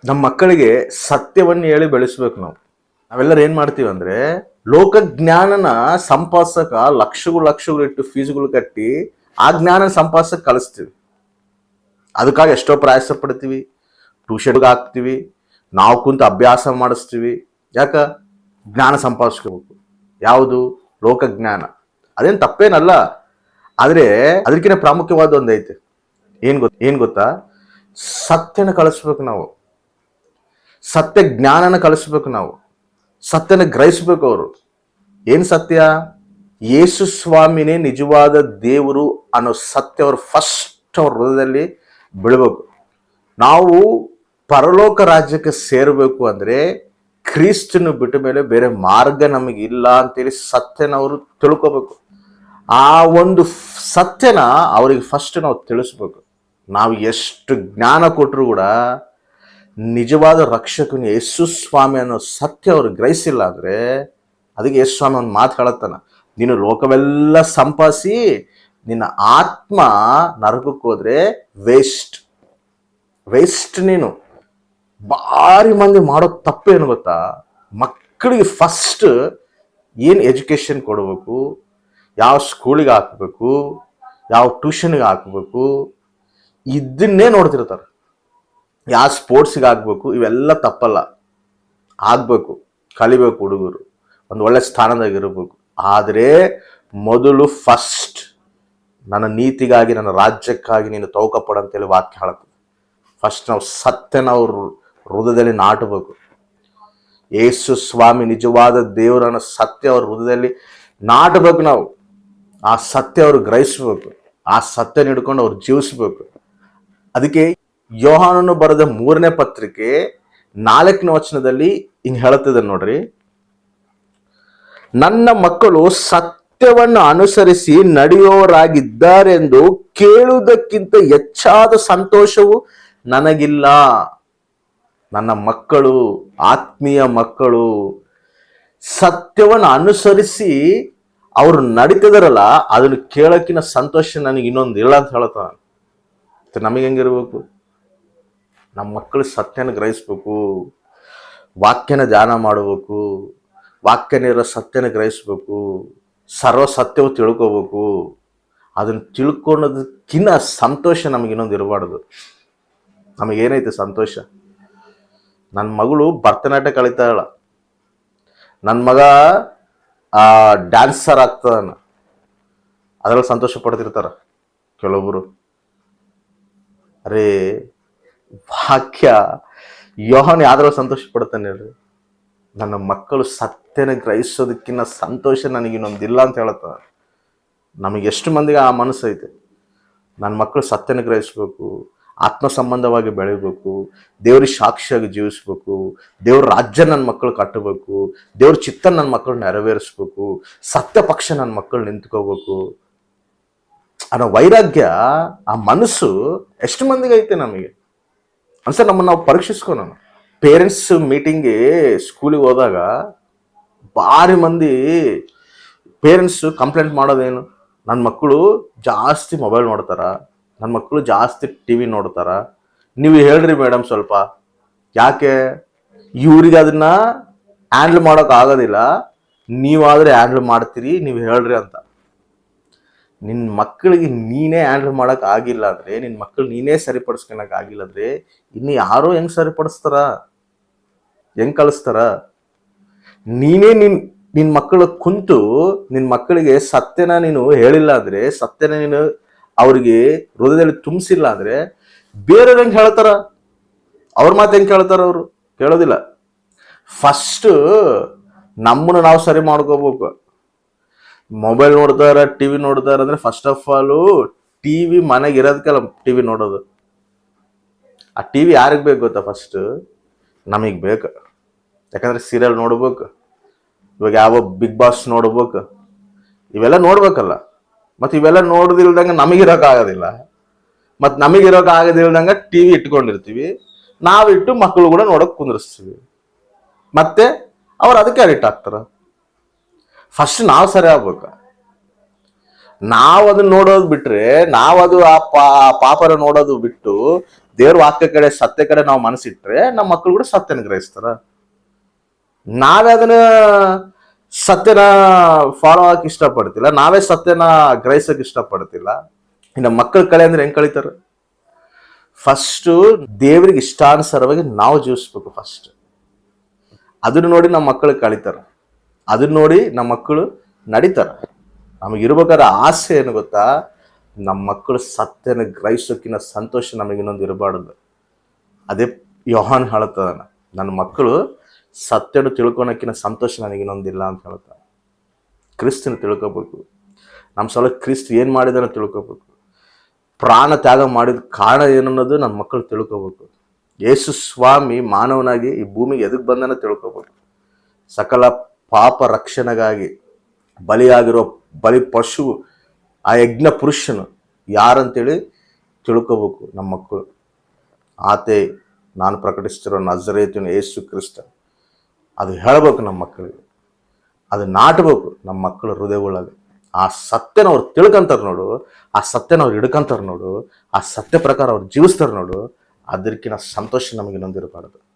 ನಮ್ಮ ಮಕ್ಕಳಿಗೆ ಸತ್ಯವನ್ನು ಹೇಳಿ ಬೆಳೆಸ್ಬೇಕು. ನಾವೆಲ್ಲರೂ ಏನು ಮಾಡ್ತೀವಿ ಅಂದರೆ, ಲೋಕಜ್ಞಾನನ ಸಂಪಾದಿಸಕ ಲಕ್ಷಗಳು ಇಟ್ಟು ಫೀಸ್ಗಳು ಕಟ್ಟಿ ಆ ಜ್ಞಾನ ಸಂಪಾದಿಸಕ್ಕೆ ಕಳಿಸ್ತೀವಿ. ಅದಕ್ಕಾಗಿ ಎಷ್ಟೋ ಪ್ರಯಾಸ ಪಡ್ತೀವಿ, ಟ್ಯೂಷನ್ಗೆ ಹಾಕ್ತೀವಿ, ನಾವು ಕುಂತು ಅಭ್ಯಾಸ ಮಾಡಿಸ್ತೀವಿ. ಯಾಕ? ಜ್ಞಾನ ಸಂಪಾದಿಸ್ಕೋಬೇಕು. ಯಾವುದು? ಲೋಕಜ್ಞಾನ. ಅದೇನು ತಪ್ಪೇನಲ್ಲ. ಆದರೆ ಅದಕ್ಕಿಂತ ಪ್ರಾಮುಖ್ಯವಾದ ಒಂದೈತೆ. ಏನು ಗೊತ್ತಾ? ಸತ್ಯನ ಕಳಿಸ್ಬೇಕು ನಾವು. ಸತ್ಯ ಜ್ಞಾನನ ಕಳಿಸ್ಬೇಕು ನಾವು. ಸತ್ಯನ ಗ್ರಹಿಸ್ಬೇಕು ಅವರು. ಏನು ಸತ್ಯ? ಯೇಸು ಸ್ವಾಮಿನೇ ನಿಜವಾದ ದೇವರು ಅನ್ನೋ ಸತ್ಯ ಅವ್ರು ಫಸ್ಟ್ ಅವ್ರ ಹೃದಯದಲ್ಲಿ ಬೀಳ್ಬೇಕು. ನಾವು ಪರಲೋಕ ರಾಜ್ಯಕ್ಕೆ ಸೇರಬೇಕು ಅಂದರೆ ಕ್ರಿಸ್ತನು ಬಿಟ್ಟ ಮೇಲೆ ಬೇರೆ ಮಾರ್ಗ ನಮಗಿಲ್ಲ ಅಂತೇಳಿ ಸತ್ಯನ ಅವರು ತಿಳ್ಕೋಬೇಕು. ಆ ಒಂದು ಸತ್ಯನ ಅವರಿಗೆ ಫಸ್ಟ್ ನಾವು ತಿಳಿಸ್ಬೇಕು. ನಾವು ಎಷ್ಟು ಜ್ಞಾನ ಕೊಟ್ಟರು ಕೂಡ ನಿಜವಾದ ರಕ್ಷಕನು ಯೇಸು ಸ್ವಾಮಿ ಅನ್ನೋ ಸತ್ಯ ಅವ್ರು ಗ್ರಹಿಸಿಲ್ಲ ಅಂದರೆ, ಅದಕ್ಕೆ ಯೇಸು ಸ್ವಾಮಿ ಒಂದು ಮಾತು ಹೇಳತ್ತಾನ, ನೀನು ಲೋಕವೆಲ್ಲ ಸಂಪಾದಿಸಿ ನಿನ್ನ ಆತ್ಮ ನರಕಕ್ಕೆ ಹೋದ್ರೆ ವೇಸ್ಟ್. ನೀನು ಭಾರಿ ಮಂದಿ ಮಾಡೋ ತಪ್ಪೇನು ಗೊತ್ತಾ? ಮಕ್ಕಳಿಗೆ ಫಸ್ಟ್ ಏನು ಎಜುಕೇಷನ್ ಕೊಡಬೇಕು, ಯಾವ ಸ್ಕೂಲಿಗೆ ಹಾಕಬೇಕು, ಯಾವ ಟ್ಯೂಷನ್ಗೆ ಹಾಕಬೇಕು, ಇದನ್ನೇ ನೋಡ್ತಿರ್ತಾರೆ. ಯಾವ ಸ್ಪೋರ್ಟ್ಸಿಗೆ ಹಾಕ್ಬೇಕು, ಇವೆಲ್ಲ ತಪ್ಪಲ್ಲ. ಆಗಬೇಕು, ಕಲಿಬೇಕು ಹುಡುಗರು, ಒಂದು ಒಳ್ಳೆ ಸ್ಥಾನದಾಗಿರಬೇಕು. ಆದರೆ ಮೊದಲು ಫಸ್ಟ್ ನನ್ನ ನೀತಿಗಾಗಿ, ನನ್ನ ರಾಜ್ಯಕ್ಕಾಗಿ ನೀನು ತೌಕಪಡ ಅಂತೇಳಿ ವಾಕ್ಯ ಹೇಳುತ್ತೆ. ಫಸ್ಟ್ ನಾವು ಸತ್ಯನ ಅವ್ರ ಹೃದಯದಲ್ಲಿ ನಾಟಬೇಕು. ಯೇಸು ಸ್ವಾಮಿ ನಿಜವಾದ ದೇವರನ್ನ ಸತ್ಯ ಅವ್ರ ಹೃದಯದಲ್ಲಿ ನಾಟಬೇಕು. ನಾವು ಆ ಸತ್ಯ ಅವ್ರು ಗ್ರಹಿಸ್ಬೇಕು, ಆ ಸತ್ಯ ಹಿಡ್ಕೊಂಡು ಅವ್ರು ಜೀವಿಸ್ಬೇಕು. ಅದಕ್ಕೆ ಯೋಹಾನನು ಬರೆದ 3ನೇ ಪತ್ರಿಕೆ 4ನೇ ವಚನದಲ್ಲಿ ಹಿಂಗೆ ಹೇಳುತ್ತಿದೆ ನೋಡ್ರಿ, ನನ್ನ ಮಕ್ಕಳು ಸತ್ಯವನ್ನು ಅನುಸರಿಸಿ ನಡೆಯೋರಾಗಿದ್ದಾರೆಂದು ಕೇಳುವುದಕ್ಕಿಂತ ಹೆಚ್ಚಾದ ಸಂತೋಷವು ನನಗಿಲ್ಲ. ನನ್ನ ಮಕ್ಕಳು, ಆತ್ಮೀಯ ಮಕ್ಕಳು ಸತ್ಯವನ್ನು ಅನುಸರಿಸಿ ಅವರು ನಡೀತಿದಾರಲ್ಲ, ಅದನ್ನು ಕೇಳೋಕ್ಕಿಂತ ಸಂತೋಷ ನನಗೆ ಇನ್ನೊಂದು ಇಲ್ಲ ಅಂತ ಹೇಳ್ತಾನೆ. ನಮಗೆ ಹೆಂಗಿರ್ಬೇಕು? ನಮ್ಮ ಮಕ್ಕಳು ಸತ್ಯನ ಗ್ರಹಿಸ್ಬೇಕು, ವಾಕ್ಯನ ಧ್ಯಾನ ಮಾಡಬೇಕು, ವಾಕ್ಯನಿರೋ ಸತ್ಯನ ಗ್ರಹಿಸ್ಬೇಕು, ಸರ್ವ ಸತ್ಯವು ತಿಳ್ಕೋಬೇಕು. ಅದನ್ನು ತಿಳ್ಕೊಳೋದಕ್ಕಿಂತ ಸಂತೋಷ ನಮಗೆ ಇನ್ನೊಂದು ಇರಬಾರ್ದು. ನಮಗೇನೈತೆ ಸಂತೋಷ? ನನ್ನ ಮಗಳು ಭರತನಾಟ್ಯ ಕಲಿತಾಳ, ನನ್ನ ಮಗ ಡ್ಯಾನ್ಸರ್ ಆಗ್ತದಾನ, ಅದರಲ್ಲಿ ಸಂತೋಷ ಪಡ್ತಿರ್ತಾರ ಕೆಲವೊಬ್ಬರು. ಅರೇ ವಾಕ್ಯ ಯೋಹಾನ ಯಾವ್ದ್ರಲ್ಲಿ ಸಂತೋಷ ಪಡ್ತಾನೆ ಹೇಳ್ರಿ? ನನ್ನ ಮಕ್ಕಳು ಸತ್ಯನ ಗ್ರಹಿಸೋದಕ್ಕಿಂತ ಸಂತೋಷ ನನಗಿನ್ನೊಂದಿಲ್ಲ ಅಂತ ಹೇಳ್ತಾರ. ನಮಗೆ ಎಷ್ಟು ಮಂದಿಗೆ ಆ ಮನಸ್ಸು ಐತೆ? ನನ್ನ ಮಕ್ಕಳು ಸತ್ಯನ ಗ್ರಹಿಸ್ಬೇಕು, ಆತ್ಮ ಸಂಬಂಧವಾಗಿ ಬೆಳಿಬೇಕು, ದೇವ್ರಿಗೆ ಸಾಕ್ಷಿಯಾಗಿ ಜೀವಿಸ್ಬೇಕು, ದೇವ್ರ ರಾಜ್ಯ ನನ್ನ ಮಕ್ಕಳು ಕಟ್ಟಬೇಕು, ದೇವ್ರ ಚಿತ್ತ ನನ್ನ ಮಕ್ಕಳು ನೆರವೇರಿಸ್ಬೇಕು, ಸತ್ಯ ಪಕ್ಷ ನನ್ನ ಮಕ್ಕಳು ನಿಂತ್ಕೋಬೇಕು ಅನ್ನೋ ವೈರಾಗ್ಯ, ಆ ಮನಸ್ಸು ಎಷ್ಟು ಮಂದಿಗೆ ಐತೆ ನಮಗೆ ಅನ್ಸ. ನಮ್ಮನ್ನು ನಾವು ಪರೀಕ್ಷಿಸ್ಕೊ. ನಾನು ಪೇರೆಂಟ್ಸ್ ಮೀಟಿಂಗ್ಗೆ ಸ್ಕೂಲಿಗೆ ಹೋದಾಗ ಭಾರಿ ಮಂದಿ ಪೇರೆಂಟ್ಸ್ ಕಂಪ್ಲೇಂಟ್ ಮಾಡೋದೇನು? ನನ್ನ ಮಕ್ಕಳು ಜಾಸ್ತಿ ಮೊಬೈಲ್ ನೋಡ್ತಾರ, ನನ್ನ ಮಕ್ಕಳು ಜಾಸ್ತಿ TV ನೋಡ್ತಾರ, ನೀವು ಹೇಳ್ರಿ ಮೇಡಮ್ ಸ್ವಲ್ಪ. ಯಾಕೆ? ಇವ್ರಿಗೆ ಅದನ್ನ ಹ್ಯಾಂಡಲ್ ಮಾಡೋಕೆ ಆಗೋದಿಲ್ಲ, ನೀವಾದರೆ ಹ್ಯಾಂಡಲ್ ಮಾಡ್ತೀರಿ, ನೀವು ಹೇಳ್ರಿ ಅಂತ. ನಿನ್ನ ಮಕ್ಕಳಿಗೆ ನೀನೇ ಹ್ಯಾಂಡಲ್ ಮಾಡೋಕೆ ಆಗಿಲ್ಲ ಅಂದರೆ, ನಿನ್ನ ಮಕ್ಕಳು ನೀನೇ ಸರಿಪಡಿಸ್ಕೊಳಕ್ಕೆ ಆಗಿಲ್ಲ ಅಂದರೆ, ಇನ್ನು ಯಾರೋ ಹೆಂಗೆ ಸರಿಪಡಿಸ್ತಾರ, ಹೆಂಗೆ ಕಳಿಸ್ತಾರ? ನೀನೇ ನಿನ್ನ ಮಕ್ಕಳ ಕುಂತು ನಿನ್ನ ಮಕ್ಕಳಿಗೆ ಸತ್ಯನ ನೀನು ಹೇಳಿಲ್ಲ ಅಂದರೆ, ಸತ್ಯನ ನೀನು ಅವ್ರಿಗೆ ಹೃದಯದಲ್ಲಿ ತುಂಬಿಸಿಲ್ಲ ಅಂದರೆ, ಬೇರೆಯವ್ರು ಹೆಂಗೆ ಹೇಳ್ತಾರ? ಅವ್ರ ಮಾತು ಹೆಂಗೆ ಕೇಳ್ತಾರ? ಅವರು ಕೇಳೋದಿಲ್ಲ. ಫಸ್ಟ್ ನಮ್ಮನ್ನು ನಾವು ಸರಿ ಮಾಡ್ಕೋಬೇಕು. ಮೊಬೈಲ್ ನೋಡ್ತಾರ, TV ನೋಡ್ತಾರ ಅಂದ್ರೆ ಫಸ್ಟ್ ಆಫ್ ಆಲು TV ಮನೆಗೆ ಇರೋದಕ್ಕೆಲ್ಲ TV ನೋಡೋದು. ಆ TV ಯಾರಿಗೆ ಬೇಕು ಗೊತ್ತಾ? ಫಸ್ಟ್ ನಮಗೆ ಬೇಕು. ಯಾಕಂದ್ರೆ ಸೀರಿಯಲ್ ನೋಡ್ಬೇಕು, ಇವಾಗ ಯಾವ ಬಿಗ್ ಬಾಸ್ ನೋಡ್ಬೇಕು, ಇವೆಲ್ಲ ನೋಡ್ಬೇಕಲ್ಲ. ಮತ್ತು ಇವೆಲ್ಲ ನೋಡದಿಲ್ದಂಗೆ ನಮಗಿರೋಕ್ಕಾಗೋದಿಲ್ಲ. ಮತ್ತು ನಮಗಿರೋಕ್ಕಾಗದಿಲ್ದಂಗೆ TV ಇಟ್ಕೊಂಡಿರ್ತೀವಿ, ನಾವಿಟ್ಟು ಮಕ್ಕಳು ಕೂಡ ನೋಡೋಕೆ ಕುಂದಿರಿಸ್ತೀವಿ. ಮತ್ತೆ ಅವ್ರು ಅದಕ್ಕೆ ಅಡಿಕ್ಟ್ ಆಗ್ತಾರ. ಫಸ್ಟ್ ನಾವು ಸರಿ ಆಗ್ಬೇಕು. ನಾವು ಅದನ್ನ ನೋಡೋದು ಬಿಟ್ರೆ, ನಾವು ಅದು ಆ ಪಾಪರ ನೋಡೋದು ಬಿಟ್ಟು ದೇವ್ರ ವಾಕ್ಯ ಕಡೆ ಸತ್ಯ ಕಡೆ ನಾವು ಮನಸ್ಸಿಟ್ರೆ ನಮ್ಮ ಮಕ್ಕಳು ಕೂಡ ಸತ್ಯನ ಗ್ರಹಿಸ್ತಾರ. ನಾವೇ ಅದನ್ನ ಸತ್ಯನ ಫಾಲೋ ಆಗಕ್ಕೆ ಇಷ್ಟಪಡ್ತಿಲ್ಲ, ನಾವೇ ಸತ್ಯನ ಗ್ರಹಿಸಕ್ ಇಷ್ಟಪಡ್ತಿಲ್ಲ, ಇನ್ನು ಮಕ್ಕಳ ಕಳೆ ಅಂದ್ರೆ ಹೆಂಗ್ ಕಳೀತಾರ? ಫಸ್ಟು ದೇವರಿಗೆ ಇಷ್ಟಾನುಸಾರವಾಗಿ ನಾವು ಜೀವಿಸ್ಬೇಕು. ಫಸ್ಟ್ ಅದನ್ನ ನೋಡಿ ನಮ್ಮ ಮಕ್ಕಳು ಕಳೀತಾರ, ಅದನ್ನ ನೋಡಿ ನಮ್ಮ ಮಕ್ಕಳು ನಡೀತಾರ. ನಮಗಿರ್ಬೇಕಾದ್ರೆ ಆಸೆ ಏನು ಗೊತ್ತಾ? ನಮ್ಮ ಮಕ್ಕಳು ಸತ್ಯನ ಗ್ರಹಿಸೋಕ್ಕಿಂತ ಸಂತೋಷ ನಮಗಿನ್ನೊಂದು ಇರಬಾರ್ದು. ಅದೇ ಯೋಹಾನ್ ಹೇಳ್ತದಾನ, ನನ್ನ ಮಕ್ಕಳು ಸತ್ಯನ ತಿಳ್ಕೊಳಕ್ಕಿಂತ ಸಂತೋಷ ನನಗಿನ್ನೊಂದಿಲ್ಲ ಅಂತ ಹೇಳ್ತಾನೆ. ಕ್ರಿಸ್ತನ ತಿಳ್ಕೊಬೇಕು, ನಮ್ಮ ಸಲ ಕ್ರಿಸ್ತ ಏನು ಮಾಡಿದಾನ ತಿಳ್ಕೊಬೇಕು, ಪ್ರಾಣ ತ್ಯಾಗ ಮಾಡಿದ ಕಾರಣ ಏನನ್ನೋದು ನನ್ನ ಮಕ್ಕಳು ತಿಳ್ಕೊಬೇಕು. ಯೇಸು ಸ್ವಾಮಿ ಮಾನವನಾಗಿ ಈ ಭೂಮಿಗೆ ಎದಕ್ಕೆ ಬಂದನ ತಿಳ್ಕೊಬೇಕು. ಸಕಲ ಪಾಪ ರಕ್ಷಣೆಗಾಗಿ ಬಲಿಯಾಗಿರೋ ಬಲಿ ಪಶು ಆ ಯಜ್ಞ ಪುರುಷನು ಯಾರಂತೇಳಿ ತಿಳ್ಕೊಬೇಕು ನಮ್ಮ ಮಕ್ಕಳು. ಆತೆ ನಾನು ಪ್ರಕಟಿಸ್ತಿರೋ ನಜರೇತಿನ ಯೇಸು ಕ್ರಿಸ್ತ, ಅದು ಹೇಳಬೇಕು ನಮ್ಮ ಮಕ್ಕಳಿಗೆ, ಅದು ನಾಟಬೇಕು ನಮ್ಮ ಮಕ್ಕಳ ಹೃದಯಗೊಳಗೆ. ಆ ಸತ್ಯನ ಅವ್ರು ತಿಳ್ಕೊಂತಾರೆ ನೋಡು, ಆ ಸತ್ಯನ ಅವ್ರು ಹಿಡ್ಕೊಂತಾರೆ ನೋಡು, ಆ ಸತ್ಯ ಪ್ರಕಾರ ಅವ್ರು ಜೀವಿಸ್ತಾರೆ ನೋಡು, ಅದಕ್ಕಿಂತ ಸಂತೋಷ ನಮಗೆ ಇನ್ನೊಂದಿರಬಾರ್ದು.